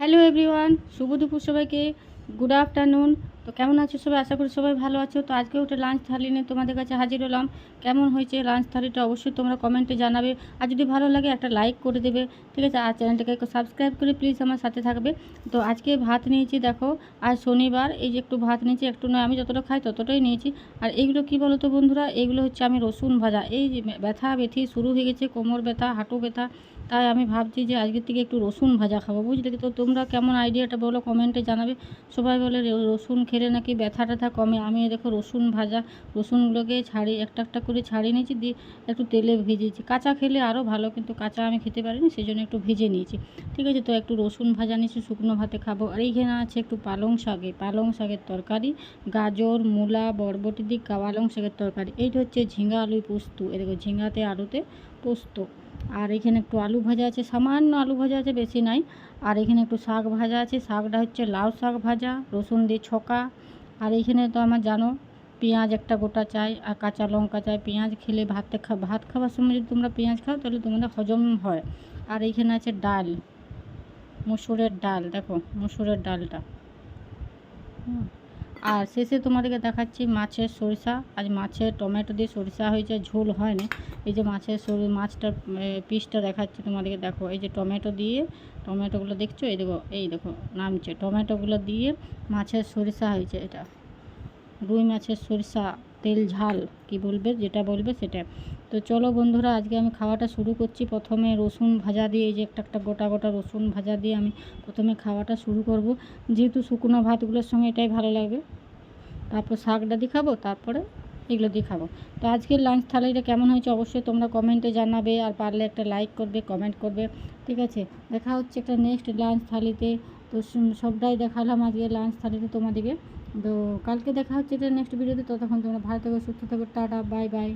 Hello everyone, শুভ দুপুর সবাইকে। Good afternoon. তো কেমন আছো সবাই? আশা করি সবাই ভালো আছো। তো আজকে একটা লাঞ্চ থালি নিয়ে তোমাদের কাছে হাজির হলাম। কেমন হয়েছে লাঞ্চ থালিটা অবশ্যই তোমরা কমেন্টে জানাবে। আর যদি ভালো লাগে একটা লাইক করে দেবে, ঠিক আছে? আর চ্যানেলটাকে একটু সাবস্ক্রাইব করে প্লিজ আমার সাথে থাকবে। তো আজকে ভাত নিয়েছি, দেখো আজ শনিবার, এই যে একটু ভাত নিয়েছি, একটু নয়, আমি যতটা খাই ততটাই নিয়েছি। আর এইগুলো কী বলো তো বন্ধুরা, এইগুলো হচ্ছে আমি রসুন ভাজা। এই যে ব্যথা ব্যথি শুরু হয়ে গেছে, কোমর ব্যথা, হাঁটু ব্যথা, তাই আমি ভাবছি যে আজকের থেকে একটু রসুন ভাজা খাবো, বুঝলে? তো তোমরা কেমন আইডিয়াটা বলো, কমেন্টে জানাবে। সবাই বলে রসুন খেলে নাকি ব্যথা ট্যাথা কমে। আমি দেখো রসুন ভাজা, রসুনগুলোকে ছাড়িয়ে একটা একটা করে ছাড়িয়ে নিয়েছি, দিয়ে একটু তেলে ভেজেছি। কাঁচা খেলে আরও ভালো, কিন্তু কাঁচা আমি খেতে পারিনি, সেই জন্য একটু ভেজে নিয়েছি, ঠিক আছে? তো একটু রসুন ভাজা নিয়েছি, শুকনো ভাতে খাবো। আর এইখানে আছে একটু পালং শাকের তরকারি, গাজর, মূলা, বরবটি দিয়ে পালং শাকের তরকারি। এইটা হচ্ছে ঝিঙ্গা আলু পোস্ত, এ দেখো ঝিঙ্গাতে আলুতে পোস্ত। আর এখানে একটু আলু ভাজা আছে, সামান্য আলু ভাজা আছে, বেশি নাই। আর এখানে একটু শাক ভাজা আছে, শাকটা হচ্ছে লাউ শাক ভাজা, রসুন দিয়ে ছকা। আর এইখানে তো আমার জানো পেঁয়াজ একটা গোটা চাই, আর কাঁচা লঙ্কা চাই। পেঁয়াজ খেলে ভাত খাওয়ার সময় যদি তোমরা পেঁয়াজ খাও তাহলে তোমাদের হজম হয়। আর এইখানে আছে ডাল, মসুরের ডাল, দেখো মসুরের ডালটা। হুম। আর শেষে তোমাদেরকে দেখাচ্ছি মাছের সরিষা। আজ মাছের টমেটো দিয়ে সরিষা হয়েছে, ঝোল হয়নি। এই যে মাছটার পিসটা দেখাচ্ছি তোমাদেরকে, দেখো এই যে টমেটো দিয়ে, টমেটোগুলো দেখছো, এই দেখো নামছে, টমেটোগুলো দিয়ে মাছের সরিষা হয়েছে। এটা রুই মাছের সরিষা, তেল ঝাল, কি বলবে, যেটা বলবে সেটা। তো চলো বন্ধুরা, আজকে আমি খাওয়াটা শুরু করছি। প্রথমে রসুন ভাজা দিয়ে, এই যে একটা একটা গোটা গোটা রসুন ভাজা দিয়ে আমি প্রথমে খাওয়াটা শুরু করব, যেহেতু শুকনো ভাতগুলোর সঙ্গে এটাই ভালো লাগবে। তারপর শাকটা দিয়ে খাবো, তারপরে এগুলো দিয়ে খাবো। তো আজকের লাঞ্চ থালিটা কেমন হয়েছে অবশ্যই তোমরা কমেন্টে জানাবে, আর পারলে একটা লাইক করবে, কমেন্ট করবে, ঠিক আছে? দেখা হচ্ছে একটা নেক্সট লাঞ্চ থালিতে। তো সবটাই দেখালাম আজকে লাঞ্চ থালিতে তোমাদেরকে। তো কালকে দেখা হচ্ছে এটা নেক্সট ভিডিওতে। ততক্ষণ তোমরা ভালো থেকো, সুস্থ থেকো, টাটা, বাই বাই।